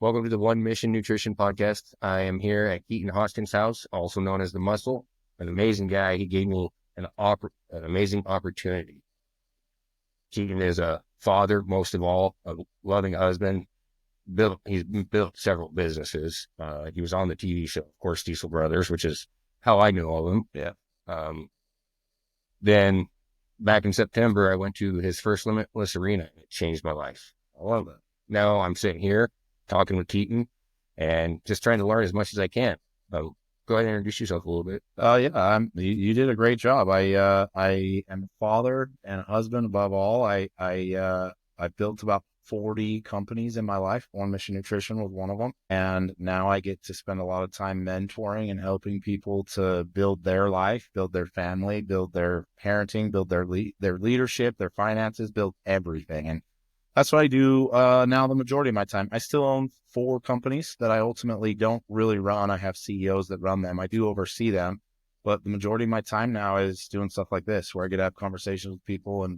Welcome to the One Mission Nutrition Podcast. I am here at Keaton Hoskins' house, also known as the Muscle. An amazing guy. He gave me an amazing opportunity. Keaton is a father, most of all, a loving husband. He's built several businesses. He was on the TV show, of course, Diesel Brothers, which is how I knew all of them. Yeah. Then back in September, I went to his first Limitless Arena. It changed my life. I love it. Now I'm sitting here talking with Keaton and just trying to learn as much as I can. Go ahead and introduce yourself a little bit. You did a great job. I am a father and a husband above all. I built about 40 companies in my life. One Mission Nutrition was one of them. And now I get to spend a lot of time mentoring and helping people to build their life, build their family, build their parenting, build their leadership, their finances, build everything. And that's what I do now the majority of my time. I still own 4 companies that I ultimately don't really run. I have CEOs that run them. I do oversee them. But the majority of my time now is doing stuff like this, where I get to have conversations with people and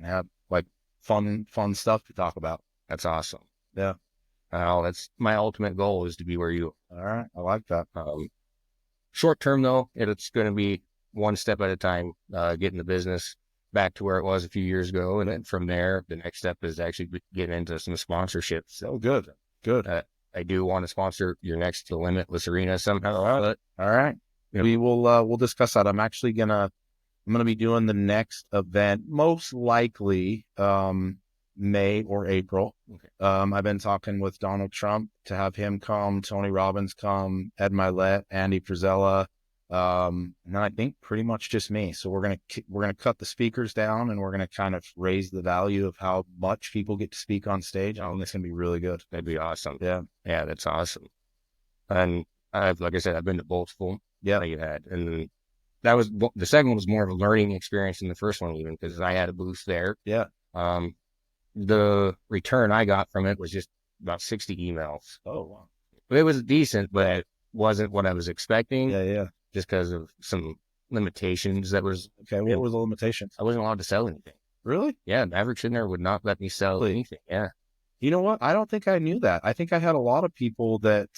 have like fun stuff to talk about. That's awesome. Yeah. That's my ultimate goal, is to be where you are. All right. I like that. Short term, though, it's going to be one step at a time, getting the business back to where it was a few years ago. And then from there, the next step is actually getting into some sponsorships. So good. I do want to sponsor your next Limitless Arena somehow. All right. Yeah. We will, we'll discuss that. I'm going to be doing the next event, most likely, May or April. Okay. I've been talking with Donald Trump to have him come, Tony Robbins come, Ed Milet, Andy Frisella, and then I think pretty much just me. So we're gonna cut the speakers down, and we're gonna kind of raise the value of how much people get to speak on stage. I think it's gonna be really good. That'd be awesome. Yeah, that's awesome. And like I said, I've been to both of them. Yeah, that you had, and that was the second one was more of a learning experience than the first one, even because I had a booth there. Yeah. The return I got from it was just about 60 emails. Oh, wow. It was decent, but it wasn't what I was expecting. Yeah. Just because of some limitations that was... Okay, what were the limitations? I wasn't allowed to sell anything. Really? Yeah, Maverick Center would not let me sell anything. Yeah. You know what? I don't think I knew that. I think I had a lot of people that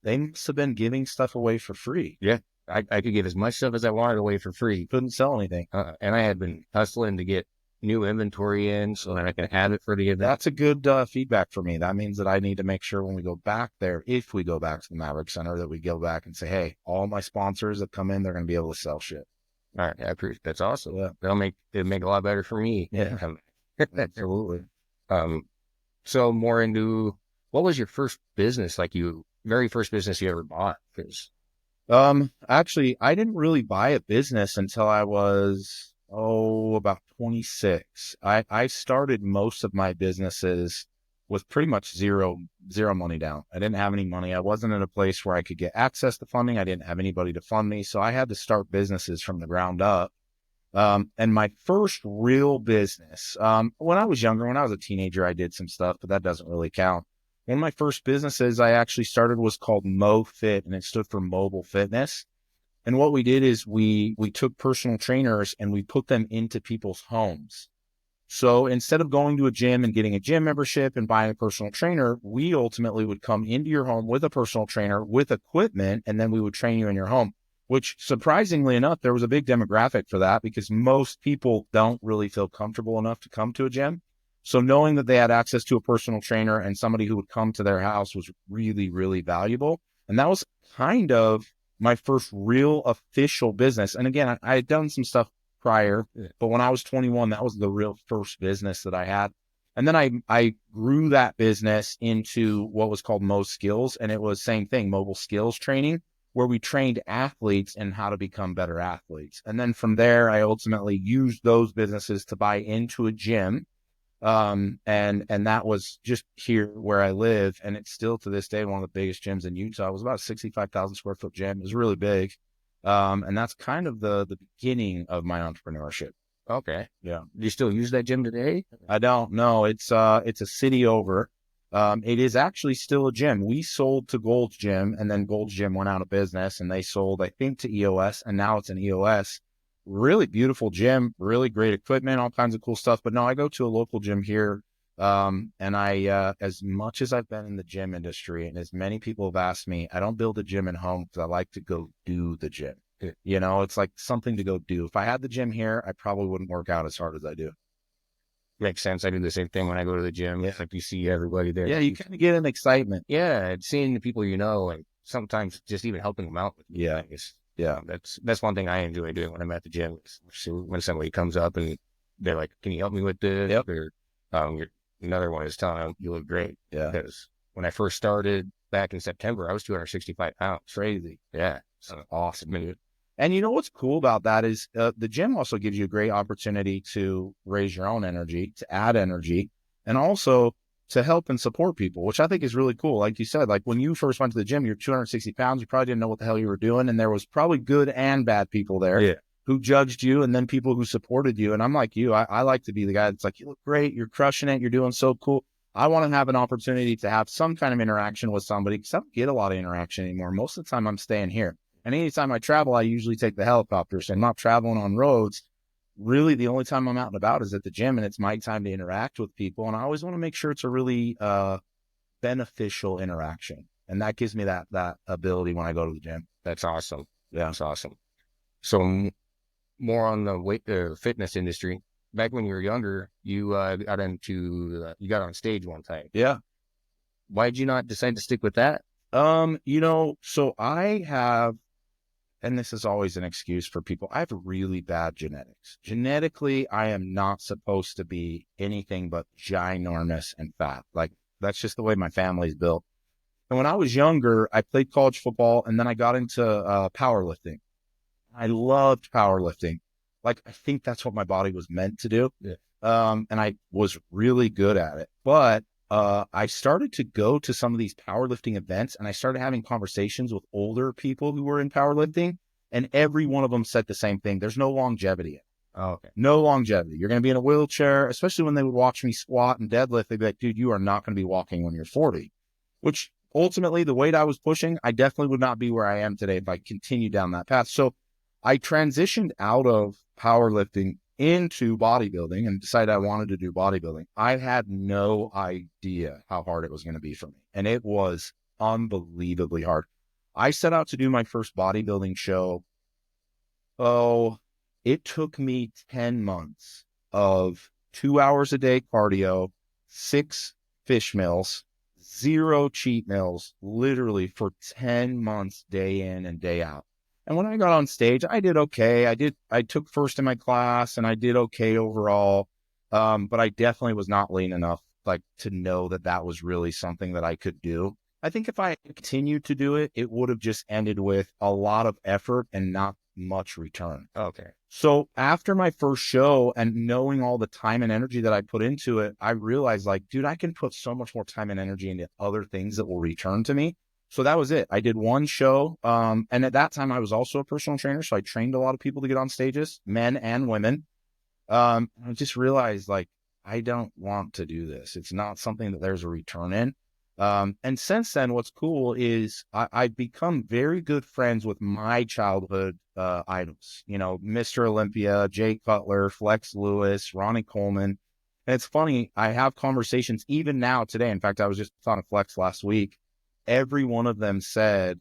they must have been giving stuff away for free. Yeah, I could give as much stuff as I wanted away for free. Couldn't sell anything. And I had been hustling to get new inventory in so that I can have it for the event. That's a good feedback for me. That means that I need to make sure when we go back there, if we go back to the Maverick Center, that we go back and say, hey, all my sponsors that come in, they're going to be able to sell shit. All right. I appreciate that's awesome. Yeah. It'll make it a lot better for me. Yeah. Absolutely. So more into, what was your first business, very first business you ever bought? Actually, I didn't really buy a business until I was about 26. I started most of my businesses with pretty much zero money down. I didn't have any money. I wasn't in a place where I could get access to funding. I didn't have anybody to fund me. So I had to start businesses from the ground up. And my first real business, when I was younger, when I was a teenager, I did some stuff, but that doesn't really count. One of my first businesses I actually started was called MoFit, and it stood for Mobile Fitness. And what we did is we took personal trainers and we put them into people's homes. So instead of going to a gym and getting a gym membership and buying a personal trainer, we ultimately would come into your home with a personal trainer with equipment, and then we would train you in your home, which surprisingly enough, there was a big demographic for that because most people don't really feel comfortable enough to come to a gym. So knowing that they had access to a personal trainer and somebody who would come to their house was really, really valuable. And that was kind of my first real official business. And again, I had done some stuff prior, but when I was 21, that was the real first business that I had. And then I grew that business into what was called Mo Skills. And it was same thing, mobile skills training, where we trained athletes in how to become better athletes. And then from there, I ultimately used those businesses to buy into a gym. And that was just here where I live. And it's still to this day, one of the biggest gyms in Utah. It was about a 65,000 square foot gym. It was really big. And that's kind of the beginning of my entrepreneurship. Okay. Yeah. Do you still use that gym today? I don't know. It's a city over. It is actually still a gym. We sold to Gold's Gym, and then Gold's Gym went out of business, and they sold, I think, to EOS, and now it's an EOS. Really beautiful gym, really great equipment, all kinds of cool stuff. But no, I go to a local gym here And I, as much as I've been in the gym industry and as many people have asked me, I don't build a gym at home because I like to go do the gym. You know, it's like something to go do. If I had the gym here, I probably wouldn't work out as hard as I do. Makes sense. I do the same thing when I go to the gym. Yeah. It's like you see everybody there. Yeah, you kind of get an excitement. Yeah, and seeing the people you know, and sometimes just even helping them out. Yeah. Yeah. That's one thing I enjoy doing when I'm at the gym. So when somebody comes up and they're like, "Can you help me with this?" Yep. Or another one is telling them, "You look great." Yeah. Because when I first started back in September, I was 265 pounds. Crazy. Yeah, so Awesome. And you know what's cool about that is the gym also gives you a great opportunity to raise your own energy, to add energy, and also to help and support people, which I think is really cool. Like you said, like when you first went to the gym, you're 260 pounds, you probably didn't know what the hell you were doing. And there was probably good and bad people there who judged you and then people who supported you. And I'm like you, I like to be the guy that's like, you look great, you're crushing it, you're doing so cool. I want to have an opportunity to have some kind of interaction with somebody because I don't get a lot of interaction anymore. Most of the time I'm staying here. And anytime I travel, I usually take the helicopter. So I'm not traveling on roads. Really, the only time I'm out and about is at the gym, and it's my time to interact with people. And I always want to make sure it's a really beneficial interaction. And that gives me that ability when I go to the gym. that's awesome. Yeah. That's awesome. So more on the fitness industry. Back when you were younger, you you got on stage one time. Yeah. Why did you not decide to stick with that? You know, so I have, and this is always an excuse for people, I have really bad genetics. Genetically, I am not supposed to be anything but ginormous and fat. Like, that's just the way my family's built. And when I was younger, I played college football, and then I got into powerlifting. I loved powerlifting. Like, I think that's what my body was meant to do. Yeah. And I was really good at it. But I started to go to some of these powerlifting events and I started having conversations with older people who were in powerlifting, and every one of them said the same thing. There's no longevity in it. Oh, okay. No longevity. You're going to be in a wheelchair, especially when they would watch me squat and deadlift. They'd be like, dude, you are not going to be walking when you're 40, which ultimately the weight I was pushing, I definitely would not be where I am today if I continued down that path. So I transitioned out of powerlifting into bodybuilding and decided I wanted to do bodybuilding. I had no idea how hard it was going to be for me. And it was unbelievably hard. I set out to do my first bodybuilding show. Oh, it took me 10 months of 2 hours a day cardio, 6 fish meals, 0 cheat meals, literally for 10 months, day in and day out. And when I got on stage, I did okay. I took first in my class and I did okay overall. But I definitely was not lean enough, like, to know that that was really something that I could do. I think if I continued to do it, it would have just ended with a lot of effort and not much return. Okay. So after my first show and knowing all the time and energy that I put into it, I realized, like, dude, I can put so much more time and energy into other things that will return to me. So that was it. I did one show. And at that time I was also a personal trainer. So I trained a lot of people to get on stages, men and women. I just realized, like, I don't want to do this. It's not something that there's a return in. And since then, what's cool is I've become very good friends with my childhood idols, you know, Mr. Olympia, Jake Cutler, Flex Lewis, Ronnie Coleman. And it's funny, I have conversations even now today. In fact, I was just on a Flex last week. Every one of them said,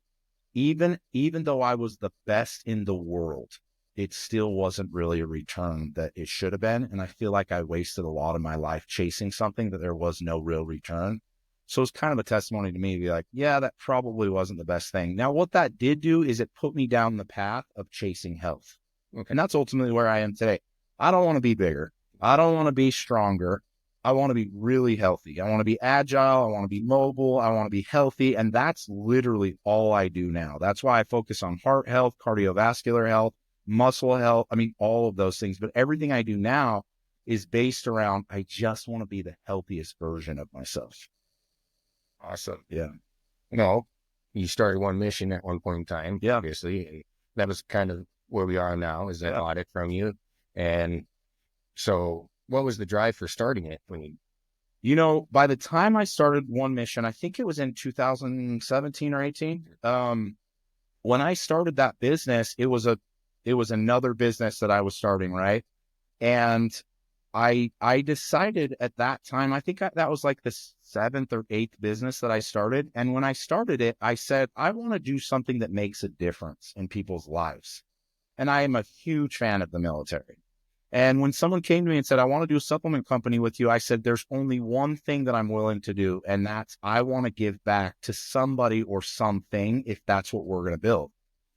even though I was the best in the world, it still wasn't really a return that it should have been. And I feel like I wasted a lot of my life chasing something that there was no real return. So it's kind of a testimony to me to be like, yeah, that probably wasn't the best thing. Now, what that did do is it put me down the path of chasing health. Okay. And that's ultimately where I am today. I don't want to be bigger. I don't want to be stronger. I want to be really healthy. I want to be agile. I want to be mobile. I want to be healthy. And that's literally all I do now. That's why I focus on heart health, cardiovascular health, muscle health. I mean, all of those things. But everything I do now is based around, I just want to be the healthiest version of myself. Awesome. Yeah. No, you started one mission at one point in time. Yeah. Obviously. And that was kind of where we are now, is that audit from you. And so what was the drive for starting it when you know, by the time I started one mission, I think it was in 2017 or 18. When I started that business, it was another business that I was starting, right? And I decided at that time, I think that was like the seventh or eighth business that I started. And when I started it, I said, I want to do something that makes a difference in people's lives. And I am a huge fan of the military. And when someone came to me and said, I want to do a supplement company with you, I said, there's only one thing that I'm willing to do. And that's I want to give back to somebody or something if that's what we're going to build.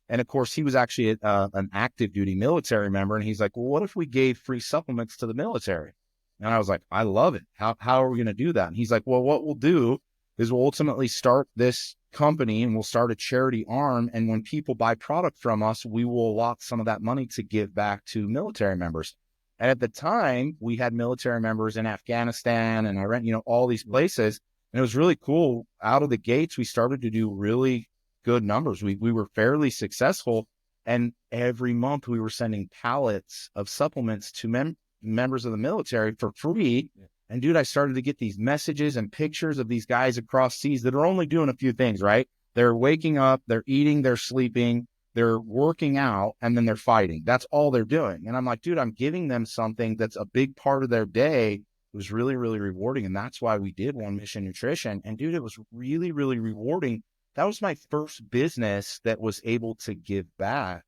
And of course, he was actually an active duty military member. And he's like, well, what if we gave free supplements to the military? And I was like, I love it. How are we going to do that? And he's like, well, what we'll do is we'll ultimately start this company and we'll start a charity arm. And when people buy product from us, we will allot some of that money to give back to military members. And at the time, we had military members in Afghanistan and Iran, all these places. And it was really cool. Out of the gates, we started to do really good numbers. We were fairly successful. And every month we were sending pallets of supplements to members of the military for free. And dude, I started to get these messages and pictures of these guys across seas that are only doing a few things, right? They're waking up, they're eating, they're sleeping, they're working out, and then they're fighting. That's all they're doing. And I'm like, dude, I'm giving them something that's a big part of their day. It was really, really rewarding. And that's why we did One Mission Nutrition. And dude, it was really, really rewarding. That was my first business that was able to give back.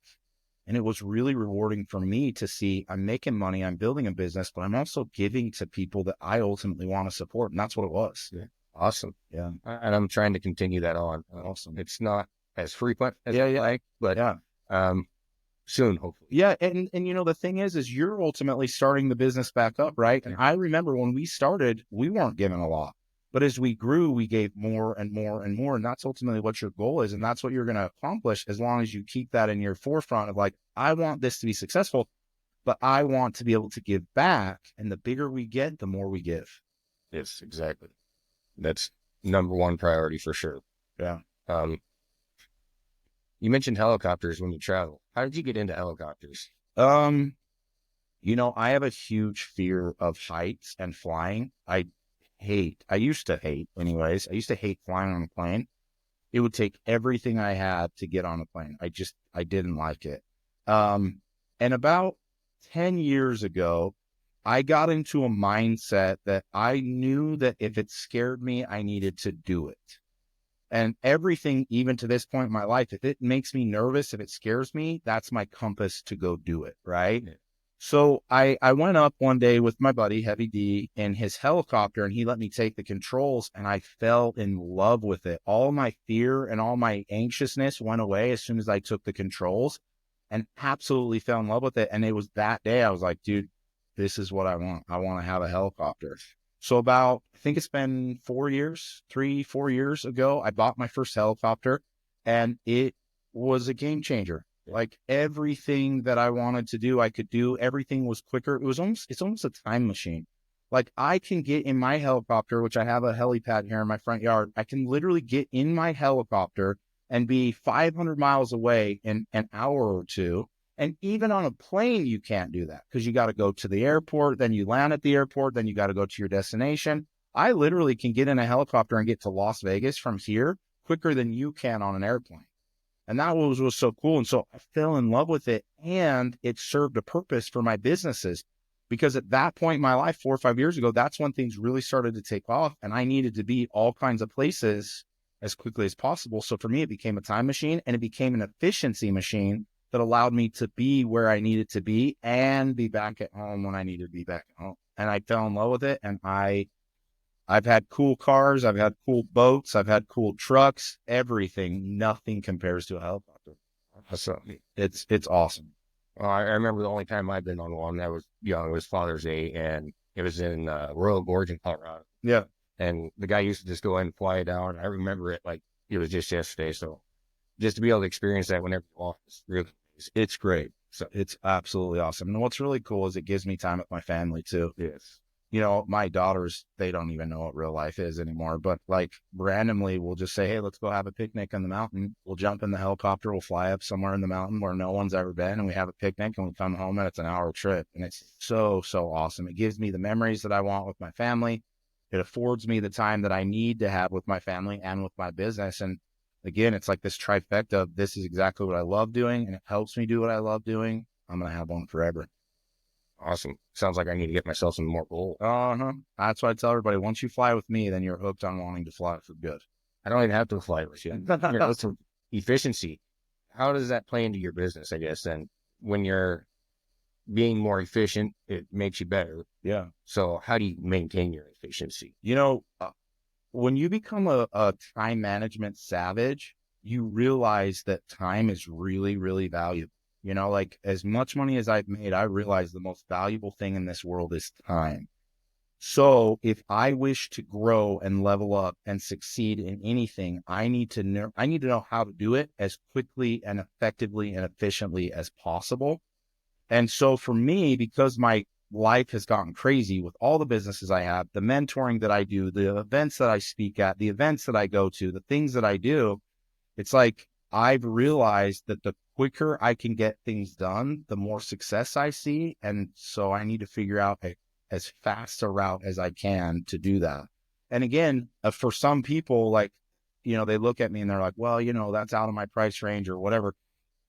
And it was really rewarding for me to see I'm making money, I'm building a business, but I'm also giving to people that I ultimately want to support. And that's what it was. Yeah. Awesome. Yeah. And I'm trying to continue that on. Awesome. It's not as frequent as I like, but soon, hopefully. Yeah. And the thing is you're ultimately starting the business back up, right? And I remember when we started, we weren't given a lot. But as we grew, we gave more and more and more. And that's ultimately what your goal is. And that's what you're going to accomplish as long as you keep that in your forefront of like, I want this to be successful, but I want to be able to give back. And the bigger we get, the more we give. Yes, exactly. That's number one priority for sure. Yeah. You mentioned helicopters when you travel. How did you get into helicopters? I have a huge fear of heights and flying. I used to hate flying on a plane. It would take everything I had to get on a plane. I didn't like it. And about 10 years ago, I got into a mindset that I knew that if it scared me, I needed to do it. And everything, even to this point in my life, if it makes me nervous, if it scares me, that's my compass to go do it. Right. Yeah. So I went up one day with my buddy, Heavy D, in his helicopter, and he let me take the controls, and I fell in love with it. All my fear and all my anxiousness went away as soon as I took the controls, and absolutely fell in love with it. And it was that day I was like, dude, this is what I want. I want to have a helicopter. So I think it's been 4 years ago, I bought my first helicopter, and it was a game changer. Like everything that I wanted to do, I could do. Everything was quicker. It's almost a time machine. Like I can get in my helicopter, which I have a helipad here in my front yard. I can literally get in my helicopter and be 500 miles away in an hour or two. And even on a plane, you can't do that because you got to go to the airport, then you land at the airport, then you got to go to your destination. I literally can get in a helicopter and get to Las Vegas from here quicker than you can on an airplane. And that was so cool. And so I fell in love with it, and it served a purpose for my businesses, because at that point in my life, 4 or 5 years ago, that's when things really started to take off, and I needed to be all kinds of places as quickly as possible. So for me, it became a time machine, and it became an efficiency machine that allowed me to be where I needed to be and be back at home when I needed to be back at home. And I fell in love with it. And I've had cool cars, I've had cool boats, I've had cool trucks, everything. Nothing compares to a helicopter. So it's awesome. Well, I remember the only time I've been on one that was young. It was Father's Day, and it was in Royal Gorge in Colorado. Yeah. And the guy used to just go in and fly down. I remember it like it was just yesterday. So just to be able to experience that whenever you want, it's great. So it's absolutely awesome. And what's really cool is it gives me time with my family too. Yes. My daughters, they don't even know what real life is anymore, but like randomly we'll just say, hey, let's go have a picnic on the mountain. We'll jump in the helicopter. We'll fly up somewhere in the mountain where no one's ever been, and we have a picnic, and we come home, and it's an hour trip. And it's so, so awesome. It gives me the memories that I want with my family. It affords me the time that I need to have with my family and with my business. And again, it's like this trifecta of this is exactly what I love doing, and it helps me do what I love doing. I'm going to have one forever. Awesome. Sounds like I need to get myself some more goals. That's why I tell everybody, once you fly with me, then you're hooked on wanting to fly for good. I don't even have to fly with you. Listen, efficiency. How does that play into your business, I guess? And when you're being more efficient, it makes you better. Yeah. So how do you maintain your efficiency? When you become a time management savage, you realize that time is really, really valuable. Like as much money as I've made, I realize the most valuable thing in this world is time. So if I wish to grow and level up and succeed in anything, I need to know how to do it as quickly and effectively and efficiently as possible. And so for me, because my life has gotten crazy with all the businesses I have, the mentoring that I do, the events that I speak at, the events that I go to, the things that I do, it's like I've realized that the quicker I can get things done, the more success I see. And so I need to figure out as fast a route as I can to do that. And again, for some people, like, they look at me and they're like, well, that's out of my price range or whatever.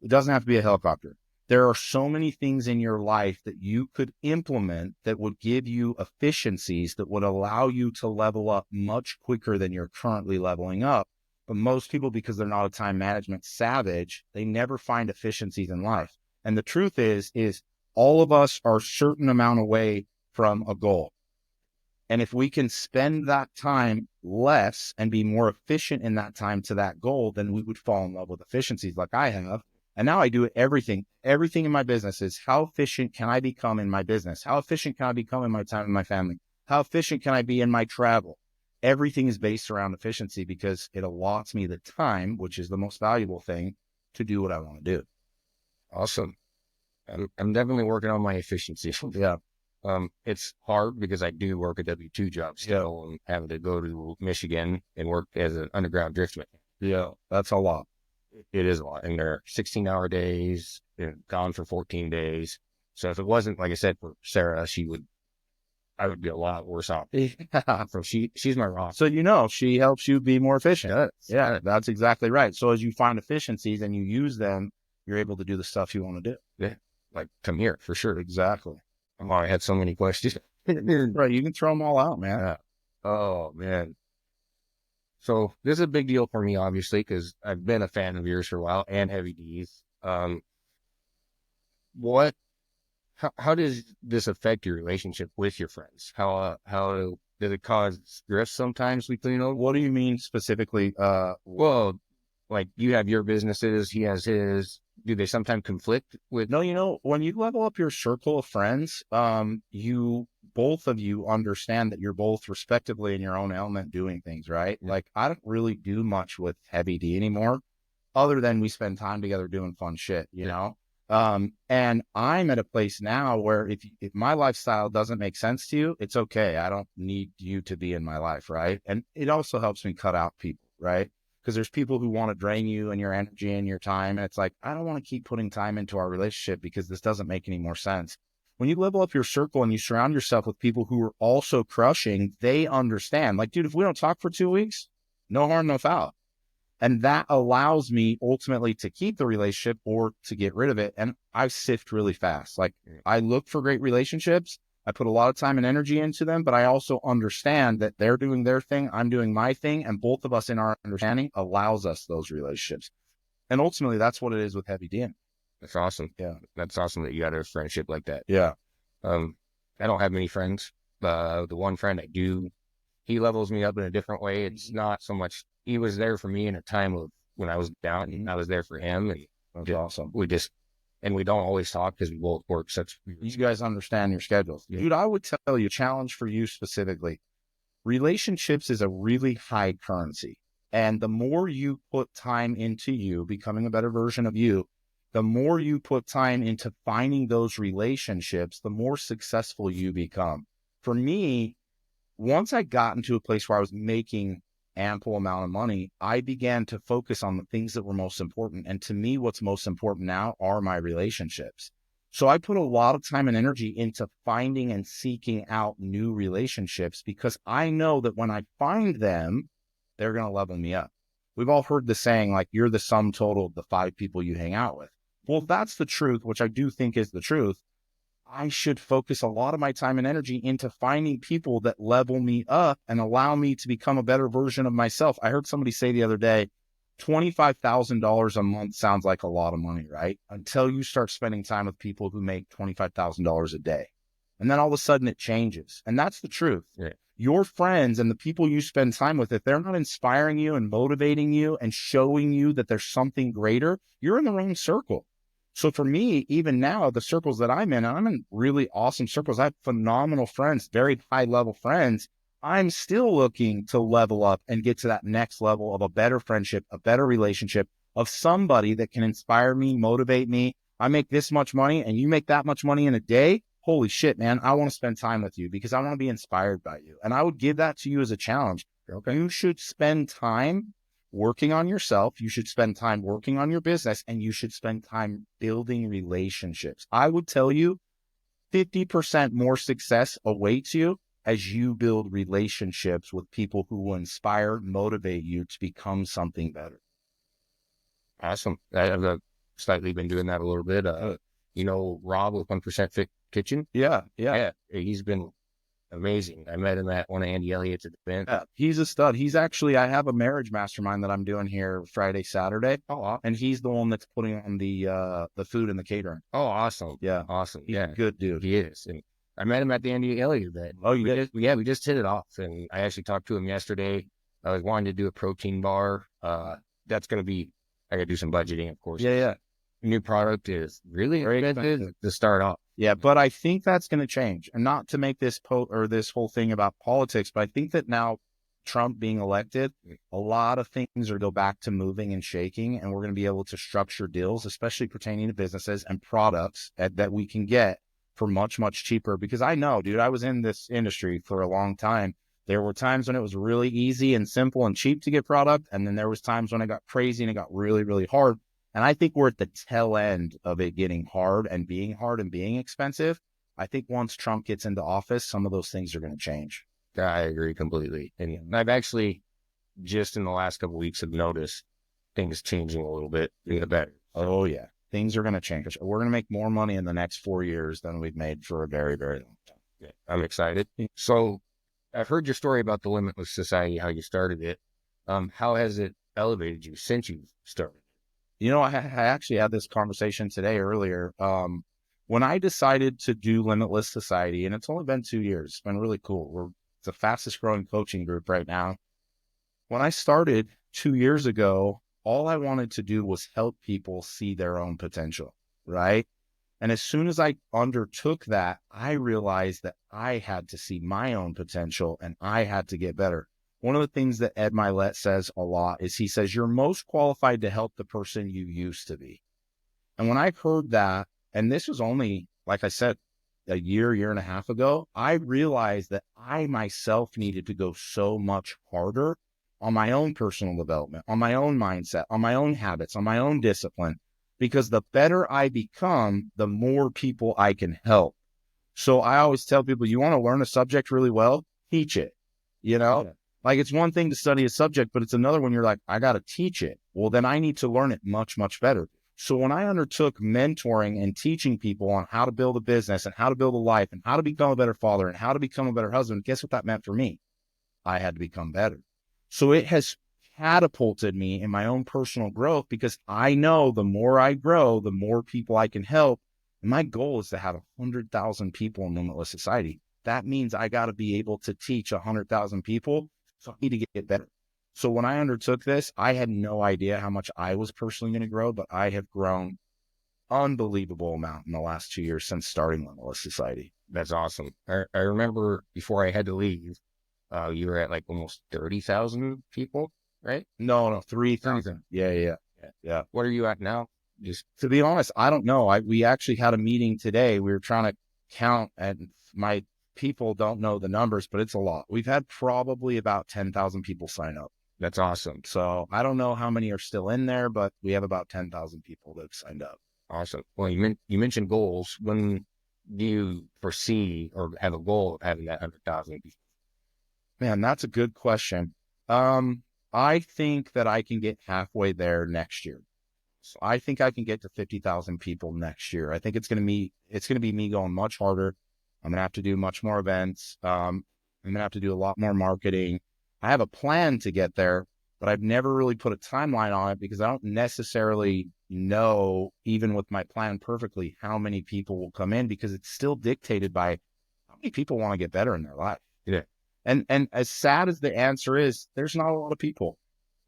It doesn't have to be a helicopter. There are so many things in your life that you could implement that would give you efficiencies that would allow you to level up much quicker than you're currently leveling up. But most people, because they're not a time management savage, they never find efficiencies in life. And the truth is all of us are a certain amount away from a goal. And if we can spend that time less and be more efficient in that time to that goal, then we would fall in love with efficiencies like I have. And now I do everything in my business is how efficient can I become in my business? How efficient can I become in my time with my family? How efficient can I be in my travel? Everything is based around efficiency because it allots me the time, which is the most valuable thing, to do what I want to do. Awesome. I'm definitely working on my efficiency. Yeah. It's hard because I do work a W-2 job still and having to go to Michigan and work as an underground driftman. Yeah, that's a lot. It is a lot. And they're 16-hour days, gone for 14 days. So if it wasn't, like I said, for Sarah, I would be a lot worse off. So she's my rock. So, she helps you be more efficient. Yeah, that's exactly right. So as you find efficiencies and you use them, you're able to do the stuff you want to do. Yeah. Like come here for sure. Exactly. Oh, I had so many questions. Right. You can throw them all out, man. Oh man. So this is a big deal for me, obviously, because I've been a fan of yours for a while and Heavy D's. How does this affect your relationship with your friends? How does it cause drift sometimes between them? What do you mean specifically? Well, like you have your businesses, he has his. Do they sometimes conflict with? No, when you level up your circle of friends, both of you understand that you're both respectively in your own element doing things, right? Yeah. Like I don't really do much with Heavy D anymore, other than we spend time together doing fun shit, you know? And I'm at a place now where if my lifestyle doesn't make sense to you, it's okay. I don't need you to be in my life, right? And it also helps me cut out people, right? Because there's people who want to drain you and your energy and your time. And it's like, I don't want to keep putting time into our relationship because this doesn't make any more sense. When you level up your circle and you surround yourself with people who are also crushing, they understand. Like, dude, if we don't talk for 2 weeks, no harm, no foul. And that allows me ultimately to keep the relationship or to get rid of it. And I sift really fast. Like I look for great relationships. I put a lot of time and energy into them, but I also understand that they're doing their thing. I'm doing my thing. And both of us in our understanding allows us those relationships. And ultimately that's what it is with Heavy D. That's awesome. Yeah. That's awesome that you got a friendship like that. Yeah. I don't have many friends. The one friend I do, he levels me up in a different way. It's not so much, he was there for me in a time of when I was down and I was there for him. And that's awesome. We don't always talk because we both work such. You guys understand your schedules. Yeah. Dude, I would tell you, challenge for you specifically, relationships is a really high currency. And the more you put time into you, becoming a better version of you, the more you put time into finding those relationships, the more successful you become. For me, once I got into a place where I was making ample amount of money, I began to focus on the things that were most important. And to me, what's most important now are my relationships. So I put a lot of time and energy into finding and seeking out new relationships because I know that when I find them, they're going to level me up. We've all heard the saying, like, you're the sum total of the 5 people you hang out with. Well, if that's the truth, which I do think is the truth, I should focus a lot of my time and energy into finding people that level me up and allow me to become a better version of myself. I heard somebody say the other day, $25,000 a month sounds like a lot of money, right? Until you start spending time with people who make $25,000 a day. And then all of a sudden it changes. And that's the truth. Yeah. Your friends and the people you spend time with, if they're not inspiring you and motivating you and showing you that there's something greater, you're in the wrong circle. So for me, even now, the circles that I'm in really awesome circles. I have phenomenal friends, very high level friends. I'm still looking to level up and get to that next level of a better friendship, a better relationship, of somebody that can inspire me, motivate me. I make this much money and you make that much money in a day. Holy shit, man. I want to spend time with you because I want to be inspired by you. And I would give that to you as a challenge. Okay. You should spend time working on yourself. You should spend time working on your business, and you should spend time building relationships. I would tell you 50% more success awaits you as you build relationships with people who will inspire, motivate you to become something better. Awesome. I've slightly been doing that a little bit. Rob with 1% Fit Kitchen. Yeah. He's been amazing. I met him at one of Andy Elliott's events. Yeah, he's a stud. He's actually, I have a marriage mastermind that I'm doing here Friday, Saturday. Oh, awesome. And he's the one that's putting on the food and the catering. Oh, awesome. Yeah. Awesome. He's yeah. a good dude. He is. And I met him at the Andy Elliott event. Oh, you did? We just hit it off. And I actually talked to him yesterday. I was wanting to do a protein bar. That's going to be, I got to do some budgeting, of course. Yeah. New product is really very expensive to start off. Yeah, but I think that's going to change. And not to make this this whole thing about politics, but I think that now Trump being elected, a lot of things are go back to moving and shaking, and we're going to be able to structure deals, especially pertaining to businesses and products that we can get for much, much cheaper. Because I know, dude, I was in this industry for a long time. There were times when it was really easy and simple and cheap to get product. And then there was times when it got crazy and it got really, really hard. And I think we're at the tail end of it getting hard and being expensive. I think once Trump gets into office, some of those things are going to change. I agree completely. And I've actually just in the last couple of weeks have noticed things changing a little bit in the better. Oh yeah. Things are going to change. We're going to make more money in the next 4 years than we've made for a very, very long time. Yeah, I'm excited. So I've heard your story about the Limitless Society, how you started it. How has it elevated you since you started? You know, I actually had this conversation today earlier. When I decided to do Limitless Society, and it's only been 2 years, it's been really cool. It's the fastest growing coaching group right now. When I started 2 years ago, all I wanted to do was help people see their own potential, right? And as soon as I undertook that, I realized that I had to see my own potential and I had to get better. One of the things that Ed Milet says a lot is he says, you're most qualified to help the person you used to be. And when I heard that, and this was only, like I said, a year and a half ago, I realized that I myself needed to go so much harder on my own personal development, on my own mindset, on my own habits, on my own discipline, because the better I become, the more people I can help. So I always tell people, you want to learn a subject really well, teach it, Yeah. Like it's one thing to study a subject, but it's another when you're like, I got to teach it. Well, then I need to learn it much, much better. So when I undertook mentoring and teaching people on how to build a business and how to build a life and how to become a better father and how to become a better husband, guess what that meant for me? I had to become better. So it has catapulted me in my own personal growth because I know the more I grow, the more people I can help. And my goal is to have 100,000 people in Limitless Society. That means I got to be able to teach 100,000 people. So I need to get better. So when I undertook this, I had no idea how much I was personally going to grow, but I have grown unbelievable amount in the last 2 years since starting Limitless Society. That's awesome. I remember before I had to leave, you were at like almost 30,000 people, right? No, 3,000. Yeah. What are you at now? Just to be honest, I don't know. We actually had a meeting today. We were trying to count, and my people don't know the numbers, but it's a lot. We've had probably about 10,000 people sign up. That's awesome. So I don't know how many are still in there, but we have about 10,000 people that have signed up. Awesome. Well, you mentioned goals. When do you foresee or have a goal of having that 100,000 people? Man, that's a good question. I think that I can get halfway there next year. I think I can get to 50,000 people next year. I think it's going to be me going much harder. I'm going to have to do much more events. I'm going to have to do a lot more marketing. I have a plan to get there, but I've never really put a timeline on it because I don't necessarily know, even with my plan perfectly, how many people will come in, because it's still dictated by how many people want to get better in their life. Yeah. And as sad as the answer is, there's not a lot of people.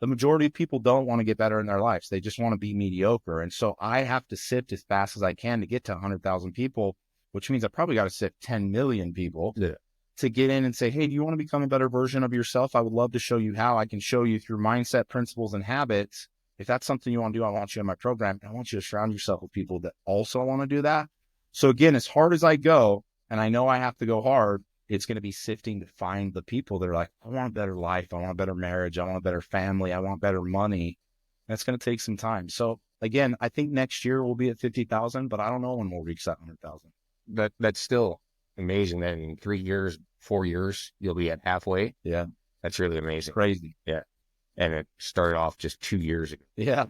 The majority of people don't want to get better in their lives. They just want to be mediocre. And so I have to sift as fast as I can to get to 100,000 people, which means I probably got to sift 10 million people to get in and say, hey, do you want to become a better version of yourself? I would love to show you how. I can show you through mindset, principles, and habits. If that's something you want to do, I want you in my program. I want you to surround yourself with people that also want to do that. So again, as hard as I go, and I know I have to go hard, it's going to be sifting to find the people that are like, I want a better life. I want a better marriage. I want a better family. I want better money. That's going to take some time. So again, I think next year we'll be at 50,000, but I don't know when we'll reach that 100,000. That's still amazing that in 3 years, 4 years, you'll be at halfway. Yeah. That's really amazing. Crazy. Yeah. And it started off just 2 years ago. Yeah.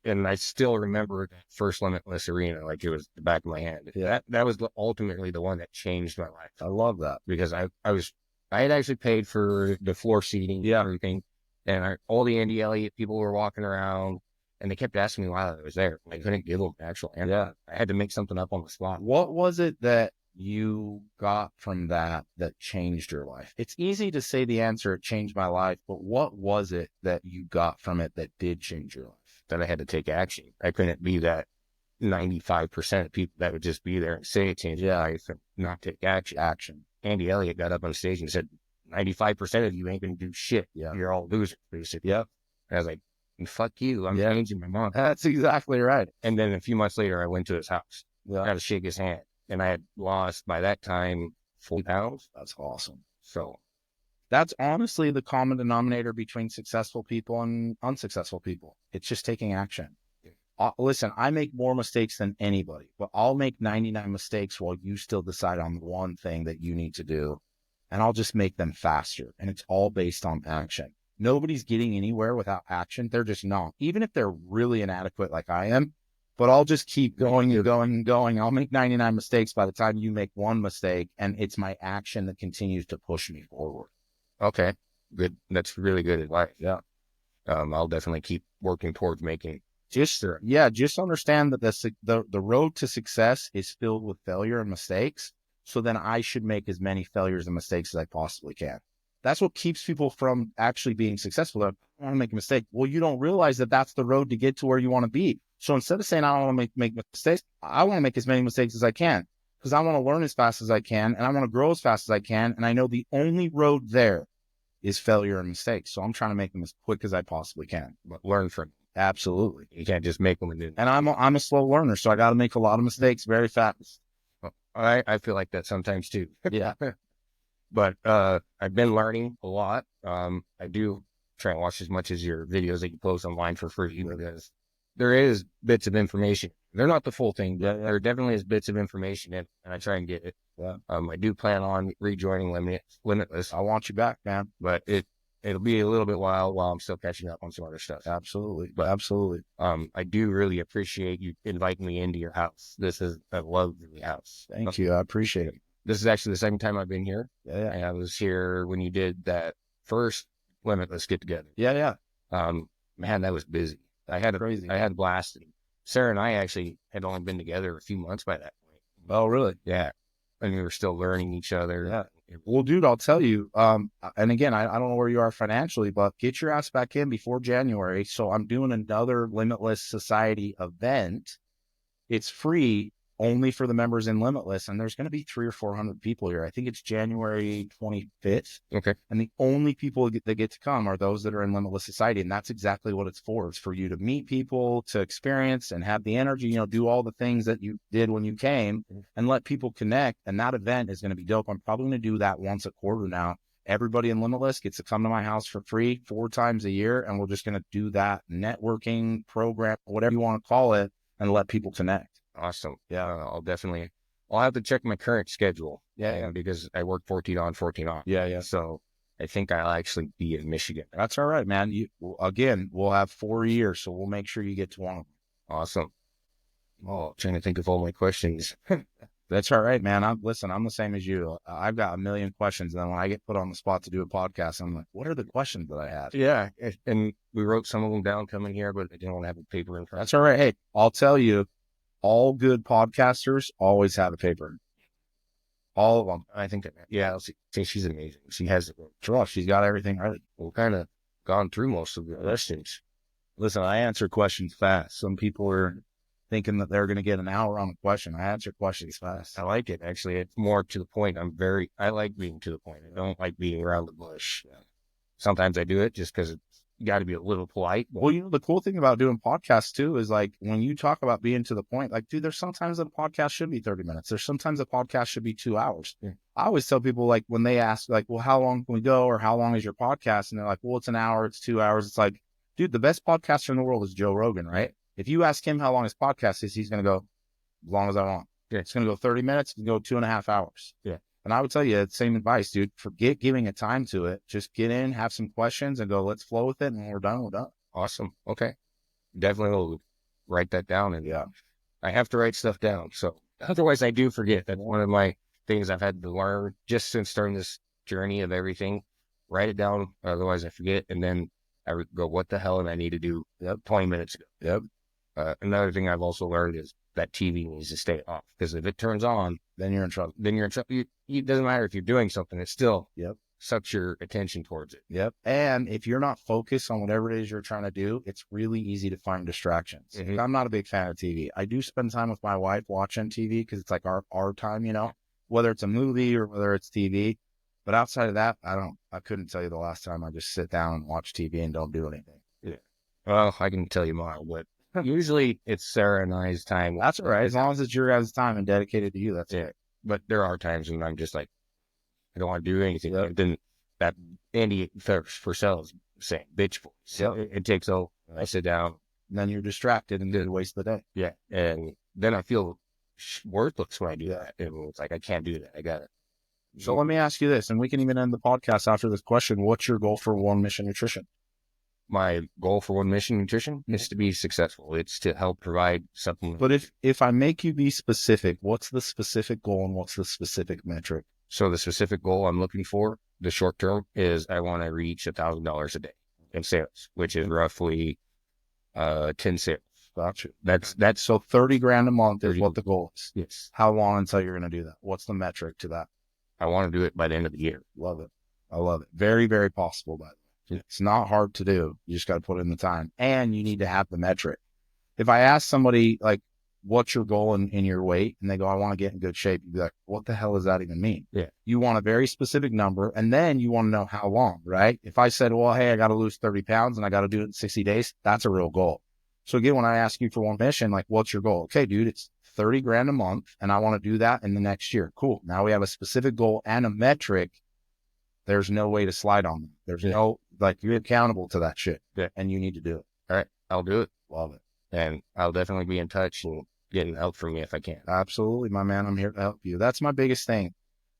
And I still remember that first Limitless Arena like it was the back of my hand. Yeah. That was ultimately the one that changed my life. I love that. Because I had actually paid for the floor seating and everything. And all the Andy Elliott people were walking around, and they kept asking me why I was there. I couldn't give them an actual answer. Yeah. I had to make something up on the spot. What was it that you got from that changed your life? It's easy to say the answer, it changed my life, but what was it that you got from it that did change your life? That I had to take action. I couldn't be that 95% of people that would just be there and say it changed your life and not take action. Andy Elliott got up on stage and said, 95% of you ain't going to do shit. Yeah. You're all losers, basically. Yep. And I was like, fuck you. I'm changing my mind. That's exactly right. And then a few months later, I went to his house. Yeah. I had to shake his hand. And I had lost, by that time, 40 pounds. That's awesome. So that's honestly the common denominator between successful people and unsuccessful people. It's just taking action. Listen, I make more mistakes than anybody, but I'll make 99 mistakes while you still decide on one thing that you need to do. And I'll just make them faster. And it's all based on action. Nobody's getting anywhere without action. They're just not. Even if they're really inadequate like I am, but I'll just keep going and going and going. I'll make 99 mistakes by the time you make one mistake. And it's my action that continues to push me forward. Okay, good. That's really good advice. Yeah. I'll definitely keep working towards making. Just understand that the road to success is filled with failure and mistakes. So then I should make as many failures and mistakes as I possibly can. That's what keeps people from actually being successful. I want to make a mistake. Well, you don't realize that that's the road to get to where you want to be. So instead of saying I don't want to make mistakes, I want to make as many mistakes as I can, because I want to learn as fast as I can, and I want to grow as fast as I can. And I know the only road there is failure and mistakes. So I'm trying to make them as quick as I possibly can. But learn from them. Absolutely. You can't just make them and do. And I'm a slow learner, so I got to make a lot of mistakes very fast. I feel like that sometimes too. Yeah. But I've been learning a lot. I do try and watch as much as your videos that you post online for free, because there is bits of information. They're not the full thing, but there definitely is bits of information in, and I try and get it. Yeah. I do plan on rejoining Limitless. I want you back, man. But it'll be a little bit while I'm still catching up on some other stuff. Absolutely. But absolutely. I do really appreciate you inviting me into your house. I love the house. Thank you. I appreciate it. This is actually the second time I've been here. Yeah. And I was here when you did that first Limitless get together. Yeah. Man, that was busy. I had a blast. Sarah and I actually had only been together a few months by that point. Oh, really? Yeah. And we were still learning each other. Yeah. Well, dude, I'll tell you, and again, I don't know where you are financially, but get your ass back in before January. So I'm doing another Limitless Society event. It's free only for the members in Limitless, and there's going to be 300 or 400 people here. I think it's January 25th. Okay. And the only people that get to come are those that are in Limitless Society, and that's exactly what it's for. It's for you to meet people, to experience and have the energy, do all the things that you did when you came, and let people connect. And that event is going to be dope. I'm probably going to do that once a quarter now. Everybody in Limitless gets to come to my house for free 4 times a year, and we're just going to do that networking program, whatever you want to call it, and let people connect. Awesome. Yeah, I'll have to check my current schedule. Yeah. Because I work 14 on, 14 off. Yeah. So I think I'll actually be in Michigan. That's all right, man. We'll have 4 years, so we'll make sure you get to one of them. Awesome. Oh, trying to think of all my questions. That's all right, man. I'm the same as you. I've got a million questions. And then when I get put on the spot to do a podcast, I'm like, what are the questions that I have? Yeah. And we wrote some of them down coming here, but I didn't have a paper in front. That's all right. Hey, I'll tell you, all good podcasters always have a paper. All of them. I think that, yeah, she's amazing. She has it. She's got everything right. We've kind of gone through most of the questions. Listen, I answer questions fast. Some people are thinking that they're going to get an hour on a question. I answer questions fast. I like it. Actually, it's more to the point. I like being to the point. I don't like being around the bush. Sometimes I do it just because you got to be a little polite. Well, the cool thing about doing podcasts too is like when you talk about being to the point, like, dude, there's sometimes a podcast should be 30 minutes. There's sometimes a podcast should be 2 hours. Yeah. I always tell people, like, when they ask, like, well, how long can we go? Or how long is your podcast? And they're like, well, it's an hour, it's 2 hours. It's like, dude, the best podcaster in the world is Joe Rogan, right? If you ask him how long his podcast is, he's going to go as long as I want. Yeah. It's going to go 30 minutes. It can go 2.5 hours. Yeah. And I would tell you, same advice, dude. Forget giving a time to it. Just get in, have some questions, and go, let's flow with it. And when we're done, we're done. Awesome. Okay. Definitely will write that down. And I have to write stuff down. So otherwise I do forget. That's one of my things I've had to learn just since starting this journey of everything. Write it down. Otherwise I forget. And then I would go, what the hell did I need to do 20 minutes ago? Another thing I've also learned is that TV needs to stay off, because if it turns on, then you're in trouble. It doesn't matter if you're doing something. It still sucks your attention towards it. And if you're not focused on whatever it is you're trying to do, it's really easy to find distractions. Mm-hmm. I'm not a big fan of TV. I do spend time with my wife watching TV because it's like our time, whether it's a movie or whether it's TV. But outside of that, I couldn't tell you the last time I just sit down and watch TV and don't do anything. Yeah. Well, I can tell you more, but usually it's Sarah and I's time. That's all right. As long as it's your guys' time and dedicated to you, that's it. But there are times when I'm just like, I don't want to do anything. Then that Andy for sales saying bitch voice. So it takes over. I sit down. And then you're distracted and you waste the day. Yeah. And then I feel worthless when I do that. And it's like, I can't do that. I got it. So let me ask you this, and we can even end the podcast after this question. What's your goal for One Mission Nutrition? My goal for One Mission Nutrition is to be successful. It's to help provide supplements. But if I make you be specific, what's the specific goal and what's the specific metric? So the specific goal I'm looking for, the short term, is I want to reach $1,000 a day in sales, which is roughly 10 sales. Gotcha. That's so 30 grand a month is what the goal is. Yes. How long until you're going to do that? What's the metric to that? I want to do it by the end of the year. Love it. I love it. Very, very possible, by the way. Yeah. It's not hard to do. You just got to put in the time, and you need to have the metric. If I ask somebody, like, what's your goal in your weight? And they go, I want to get in good shape. You'd be like, what the hell does that even mean? Yeah. You want a very specific number, and then you want to know how long, right? If I said, well, hey, I got to lose 30 pounds and I got to do it in 60 days, that's a real goal. So again, when I ask you for One Mission, like, what's your goal? Okay, dude, it's 30 grand a month and I want to do that in the next year. Cool. Now we have a specific goal and a metric. There's no way to slide on them. There's no, like, you're accountable to that shit and you need to do it. All right. I'll do it. Love it. And I'll definitely be in touch and getting help from me if I can. Absolutely, my man. I'm here to help you. That's my biggest thing.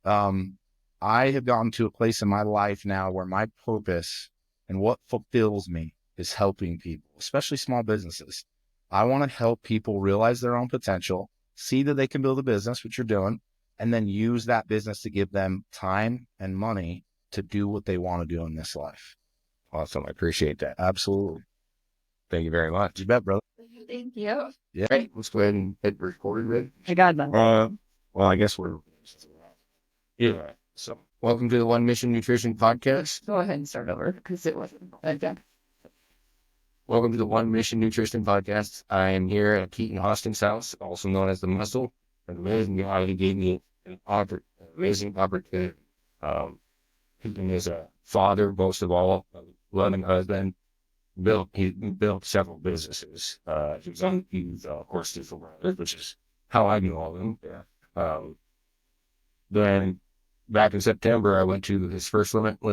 I have gotten to a place in my life now where my purpose and what fulfills me is helping people, especially small businesses. I want to help people realize their own potential, see that they can build a business, which you're doing, and then use that business to give them time and money to do what they want to do in this life. Awesome. I appreciate that. Absolutely. Thank you very much. You bet, brother. Thank you. Yeah. Right. Let's go ahead and hit record. I got that. Well, I guess we're. Yeah. So, welcome to the One Mission Nutrition Podcast. Go ahead and start over because it wasn't okay. Welcome to the One Mission Nutrition Podcast. I am here at Keaton Hoskins' house, also known as the Muscle. An amazing guy. He gave me an amazing opportunity. Keaton is a father, most of all, a loving husband. He built several businesses. He's of course, which is how I knew all of them. Yeah. Then back in September, I went to his first limit